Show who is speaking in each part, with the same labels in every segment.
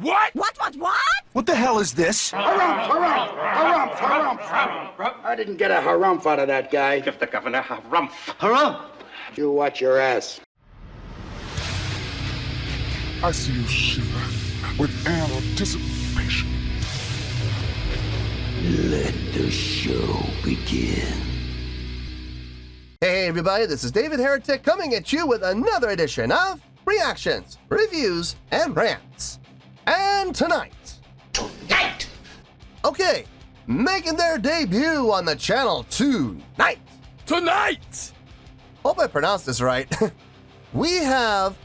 Speaker 1: What?
Speaker 2: What?
Speaker 3: What the hell is this?
Speaker 4: Harumph. I didn't get a harumph out of that guy.
Speaker 1: Give the governor harumph.
Speaker 3: Harumph!
Speaker 4: You watch your ass.
Speaker 5: I see you shiver with anticipation.
Speaker 6: Let the show begin.
Speaker 7: Hey everybody, this is David Heretic coming at you with another edition of Reactions, Reviews, and Rants. And tonight... Okay, making their debut on the channel tonight. Hope I pronounced this right. We have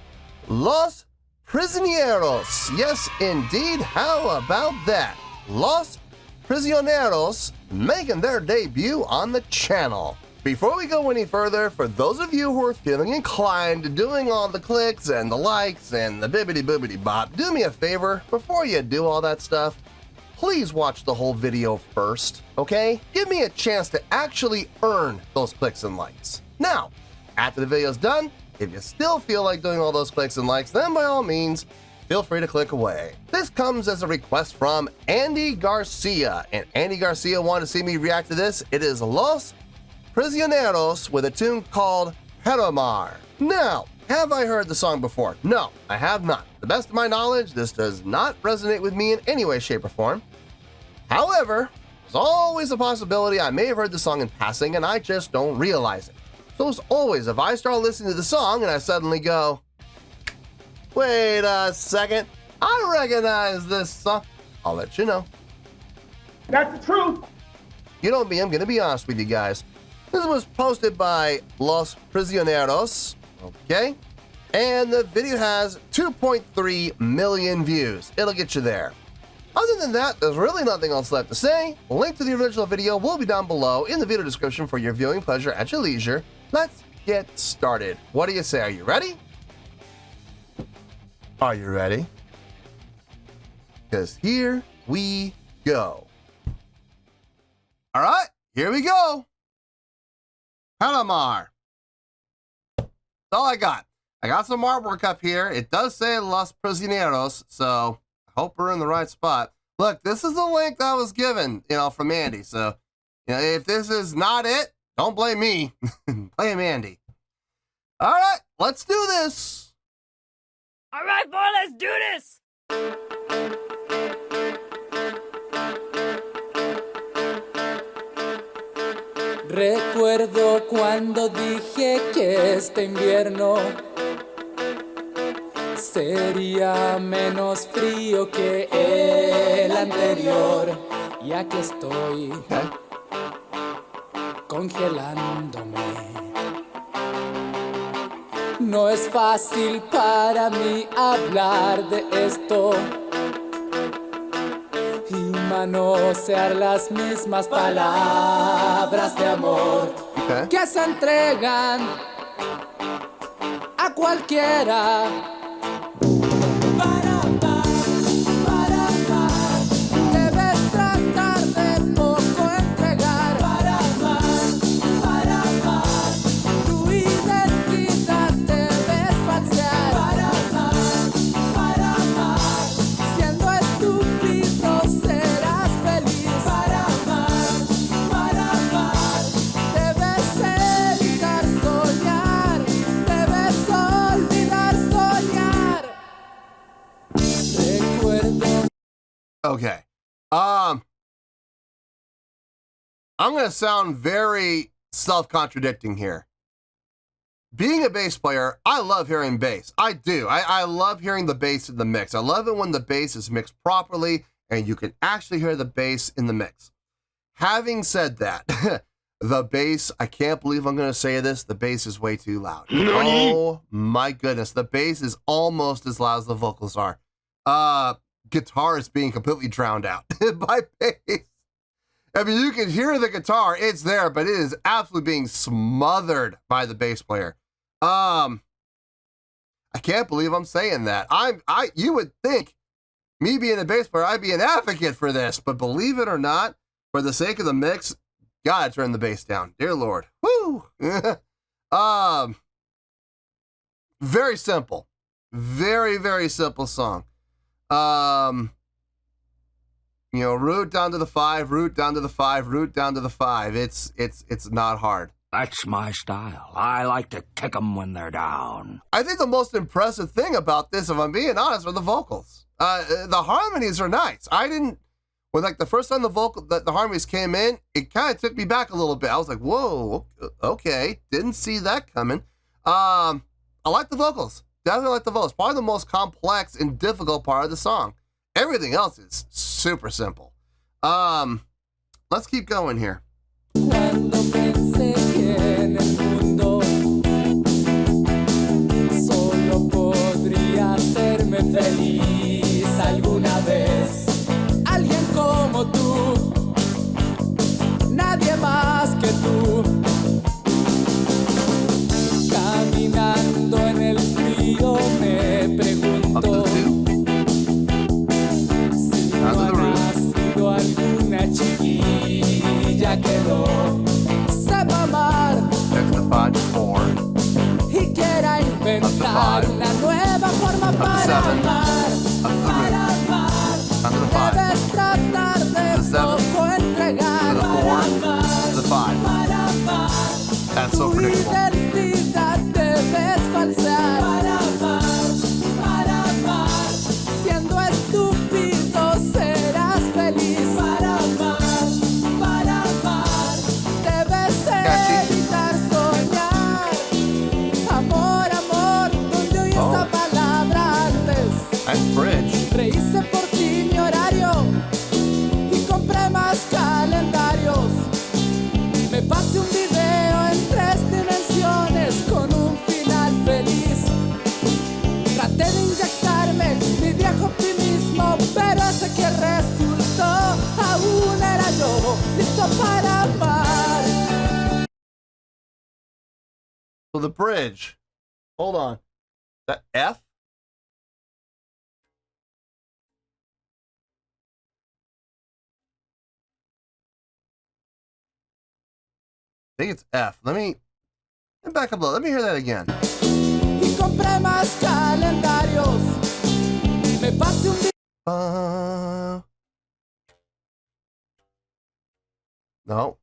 Speaker 7: Los Prisioneros. Yes, indeed. How about that? Los Prisioneros making their debut on the channel. Before we go any further, for those of you who are feeling inclined to doing all the clicks and the likes and the bibbity-boobity bop, do me a favor, before you do all that stuff, please watch the whole video first, okay? Give me a chance to actually earn those clicks and likes. Now, after the video's done, if you still feel like doing all those clicks and likes, then by all means, feel free to click away. This comes as a request from Andy Garcia, and Andy Garcia wanted to see me react to this. It is Los Prisioneros with a tune called Paramar. Now, have I heard the song before? No, I have not. To the best of my knowledge, this does not resonate with me in any way, shape, or form. However, there's always a possibility I may have heard the song in passing and I just don't realize it. So as always, if I start listening to the song and I suddenly go, wait a second, I recognize this song, I'll let you know.
Speaker 1: That's the truth.
Speaker 7: You know me, I'm gonna be honest with you guys. This was posted by Los Prisioneros, okay? And the video has 2.3 million views. It'll get you there. Other than that, there's really nothing else left to say. A link to the original video will be down below in the video description for your viewing pleasure at your leisure. Let's get started. What do you say? Are you ready? Are you ready? Because here we go. All right, here we go. Paramar. That's all I got. I got some artwork up here. It does say Los Prisioneros, so I hope we're in the right spot. Look, this is the link that was given, from Andy. So, if this is not it, don't blame me. Blame Andy. All right, let's do this.
Speaker 2: All right, boy, let's do this.
Speaker 8: Recuerdo cuando dije que este invierno sería menos frío que el anterior, y aquí estoy congelándome. No es fácil para mí hablar de esto y manosear las mismas palabras de amor que se entregan a cualquiera. Para amar, debes tratar de poco entregar. Para amar, tu identidad debes falsear. Para amar, siendo estúpido serás feliz. Para amar, debes evitar soñar, debes olvidar soñar. Recuerdo.
Speaker 7: Okay. I'm going to sound very self-contradicting here. Being a bass player, I love hearing bass. I do. I love hearing the bass in the mix. I love it when the bass is mixed properly and you can actually hear the bass in the mix. Having said that, the bass, I can't believe I'm going to say this, the bass is way too loud. Oh my goodness, the bass is almost as loud as the vocals are. Guitar is being completely drowned out by bass. I mean, you can hear the guitar, it's there, but it is absolutely being smothered by the bass player. I can't believe I'm saying that. You would think, me being a bass player, I'd be an advocate for this, but believe it or not, for the sake of the mix, gotta turn the bass down. Dear Lord. Woo! Very simple. Very, very simple song. You know, root down to the 5, root down to the 5, root down to the 5. It's not hard.
Speaker 6: That's my style. I like to kick them when they're down.
Speaker 7: I think the most impressive thing about this, if I'm being honest, are the vocals. The harmonies are nice. When like the first time the harmonies came in, it kind of took me back a little bit. I was like, whoa, okay, didn't see that coming. I like the vocals. Definitely like the vocals. Probably the most complex and difficult part of the song. Everything else is super simple. Let's keep going here.
Speaker 8: Cuando pensé que en el mundo solo podría hacerme feliz alguna vez, alguien como tú, nadie más que tú, caminando en el frío me pregunto si no ha nacido alguna chiquilla que no sepa amar y quiera inventar una nueva forma para amar. Debes tratar de poco entregar para amar.
Speaker 7: That's so
Speaker 8: Tu
Speaker 7: predictable.
Speaker 8: identidad debes falsear para amar. Siendo estúpido serás feliz para amar. Debes evitar soñar. Amor, amor, ¿dónde oí esa palabra antes?
Speaker 7: Nice bridge.
Speaker 8: Rehice por ti mi horario y compré más calendarios. Me pasé un video en 3 dimensiones con un final feliz. Traté de inyectarme mi viejo optimismo, pero ese que resultó aún era yo, listo para amar.
Speaker 7: So the bridge. Hold on. That F? I think it's F. Let me back up a little. Let me hear that again.
Speaker 8: Y compré más calendarios. Me pasé un
Speaker 7: No.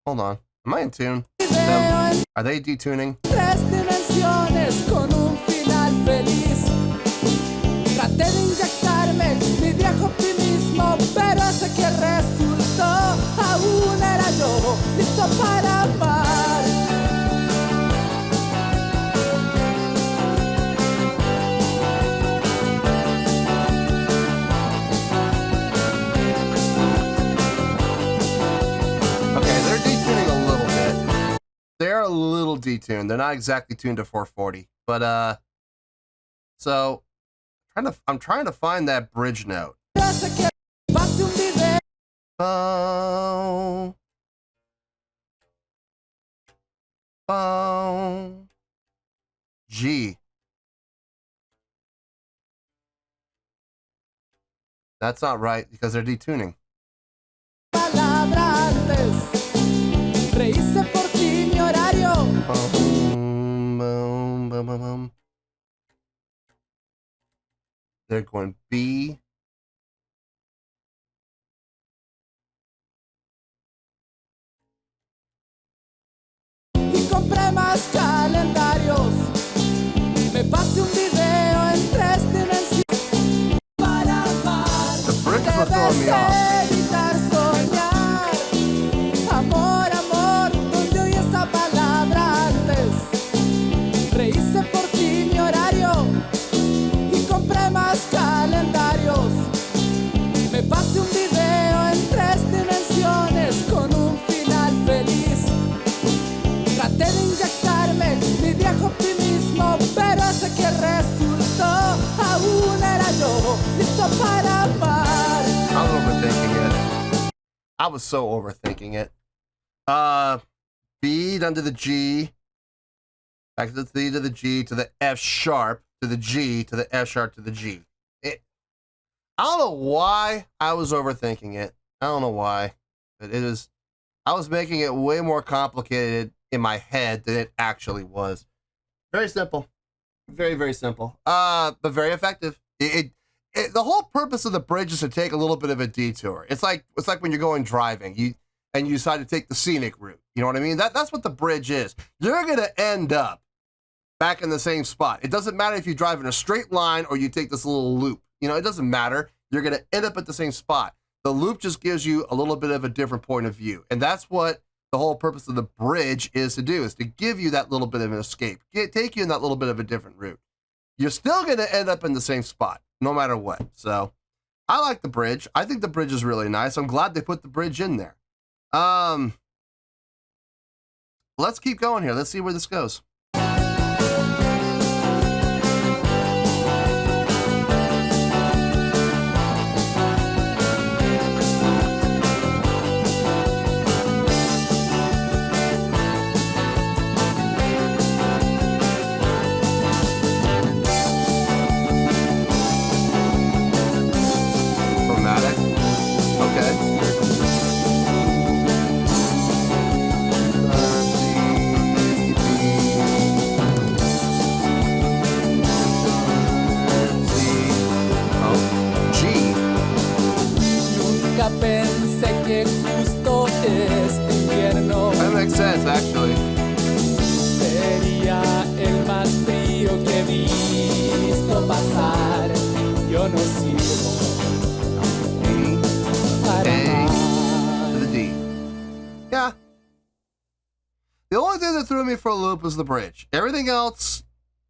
Speaker 7: Hold on. Am I in tune?
Speaker 8: video en
Speaker 7: Are they detuning?
Speaker 8: 3 dimensiones con un final feliz. Traté de inyectarme mi viejo optimismo, pero ese que resultó aún era yo, listo para amar.
Speaker 7: Okay, they're detuning a little bit. They're a little detuned. They're not exactly tuned to 440. But so I'm trying to find that bridge note.
Speaker 8: Ese que pasé un video
Speaker 7: G. That's not right because they're detuning.
Speaker 8: palabra antes. Rehice por ti mi horario.
Speaker 7: They're going B.
Speaker 8: Y compré más calendarios. Me pasé un video en 3 dimensiones para amar.
Speaker 7: The brick is what's throwing me off.
Speaker 8: Debes evitar soñar. Amor, amor, ¿dónde oí esa palabra antes? Rehice por ti mi horario y compré más calendarios. Me pasé un video en 3 dimensiones con un final feliz. Traté de inyectarme mi viejo optimismo, pero ese que resultó aún era yo, listo para amar.
Speaker 7: I was overthinking it. I was so overthinking it. B down to the G. Back to the C to the G to the F sharp to the G to the F sharp to the G. I don't know why I was overthinking it. I don't know why. But I was making it way more complicated in my head than it actually was. Very simple. Very, very simple. But very effective. The whole purpose of the bridge is to take a little bit of a detour. It's like when you're going driving, you decide to take the scenic route. You know what I mean? That's what the bridge is. You're gonna end up back in the same spot. It doesn't matter if you drive in a straight line or you take this little loop. You know, it doesn't matter. You're gonna end up at the same spot. The loop just gives you a little bit of a different point of view, and that's what the whole purpose of the bridge is to do, is to give you that little bit of an escape, take you in that little bit of a different route. You're still going to end up in the same spot, no matter what. So I like the bridge. I think the bridge is really nice. I'm glad they put the bridge in there. Let's keep going here. Let's see where this goes.
Speaker 8: Pensé que justo este invierno
Speaker 7: that makes sense, actually.
Speaker 8: sería el más frío que he visto pasar. Yo no sirvo para
Speaker 7: A to the D. Yeah. The only thing that threw me for a loop was the bridge. Everything else,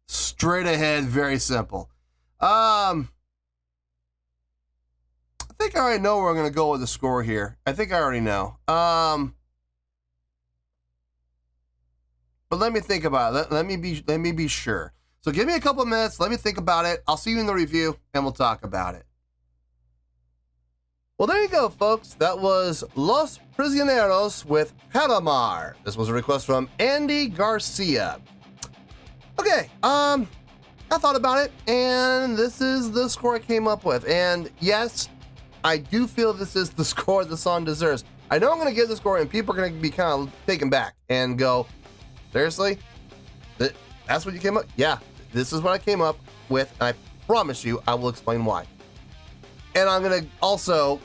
Speaker 7: straight ahead, very simple. I think I already know where I'm going to go with the score here. I think I already know. But let me think about it. Let me be sure. So give me a couple minutes. Let me think about it. I'll see you in the review, and we'll talk about it. Well, there you go, folks. That was Los Prisioneros with Paramar. This was a request from Andy Garcia. Okay, I thought about it, and this is the score I came up with. And yes, I do feel this is the score the song deserves. I know I'm going to give the score, and people are going to be kind of taken back and go, seriously? That's what you came up? Yeah, this is what I came up with, and I promise you I will explain why. And I'm going to also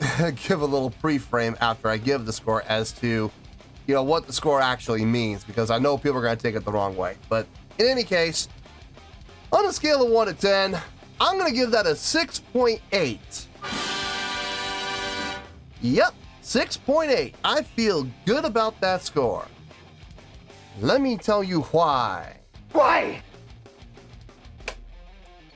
Speaker 7: give a little pre-frame after I give the score as to, you know, what the score actually means, because I know people are going to take it the wrong way. But in any case, on a scale of 1 to 10, I'm going to give that a 6.8. Yep, 6.8. I feel good about that score. Let me tell you why.
Speaker 1: Why?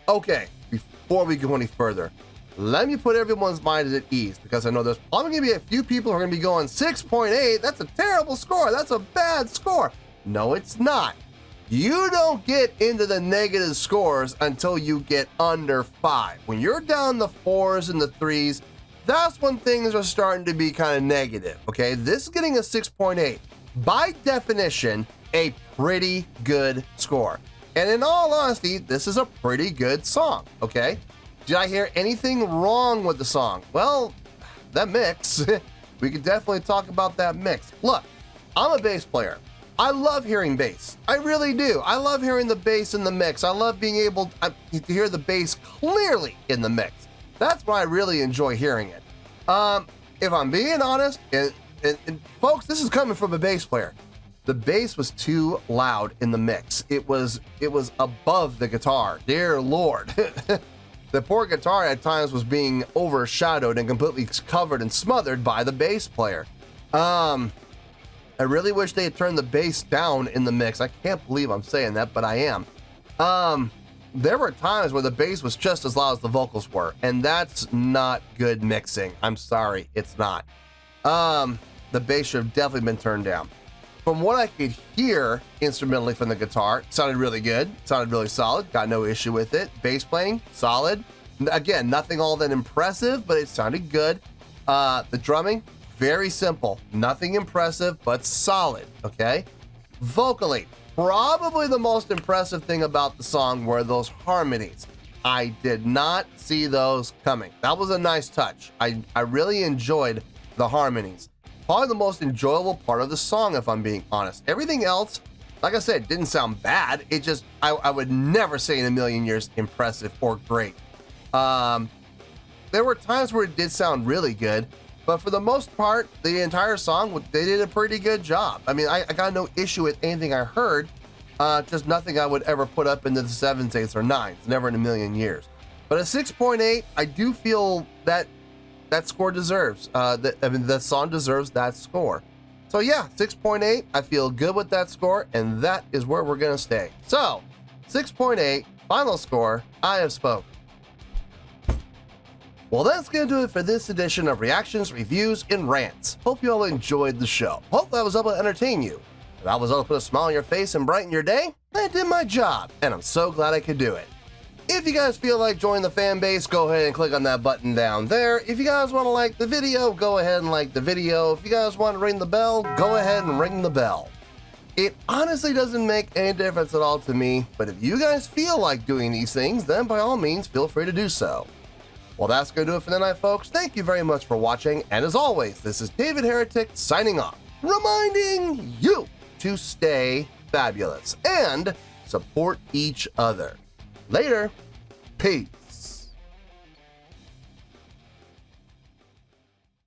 Speaker 7: Okay, before we go any further, let me put everyone's minds at ease, because I know there's probably going to be a few people who are going to be going 6.8. That's a terrible score. That's a bad score. No, it's not. You don't get into the negative scores until you get under 5. When you're down the 4s and the 3s, that's when things are starting to be kind of negative, okay? This is getting a 6.8. By definition, a pretty good score. And in all honesty, this is a pretty good song, okay? Did I hear anything wrong with the song? Well, that mix. We could definitely talk about that mix. Look, I'm a bass player. I love hearing bass. I really do. I love hearing the bass in the mix. I love being able to hear the bass clearly in the mix. That's why I really enjoy hearing it. If I'm being honest, and folks, this is coming from a bass player. The bass was too loud in the mix. It was above the guitar. Dear Lord. The poor guitar at times was being overshadowed and completely covered and smothered by the bass player. I really wish they had turned the bass down in the mix. I can't believe I'm saying that, but I am. There were times where the bass was just as loud as the vocals were, and that's not good mixing. I'm sorry, it's not. The bass should have definitely been turned down. From what I could hear instrumentally from the guitar, it sounded really good, sounded really solid, got no issue with it. Bass playing, solid. Again, nothing all that impressive, but it sounded good. The drumming, very simple, nothing impressive, but solid, okay? Vocally, probably the most impressive thing about the song were those harmonies. I did not see those coming. That was a nice touch. I really enjoyed the harmonies. Probably the most enjoyable part of the song, if I'm being honest. Everything else, like I said, didn't sound bad. It just, I would never say in a million years impressive or great. There were times where it did sound really good, but for the most part, the entire song, they did a pretty good job. I mean, I got no issue with anything I heard, just nothing I would ever put up into the 7s, 8s, or 9s, never in a million years. But a 6.8, I do feel that score deserves, the song deserves that score. So yeah, 6.8, I feel good with that score, and that is where we're gonna stay. So, 6.8, final score, I have spoken. Well, that's going to do it for this edition of Reactions, Reviews, and Rants. Hope you all enjoyed the show. Hope I was able to entertain you. If I was able to put a smile on your face and brighten your day, I did my job, and I'm so glad I could do it. If you guys feel like joining the fan base, go ahead and click on that button down there. If you guys want to like the video, go ahead and like the video. If you guys want to ring the bell, go ahead and ring the bell. It honestly doesn't make any difference at all to me, but if you guys feel like doing these things, then by all means, feel free to do so. Well, that's going to do it for tonight, folks. Thank you very much for watching, and as always, this is David Heretic signing off, reminding you to stay fabulous and support each other. Later. Peace.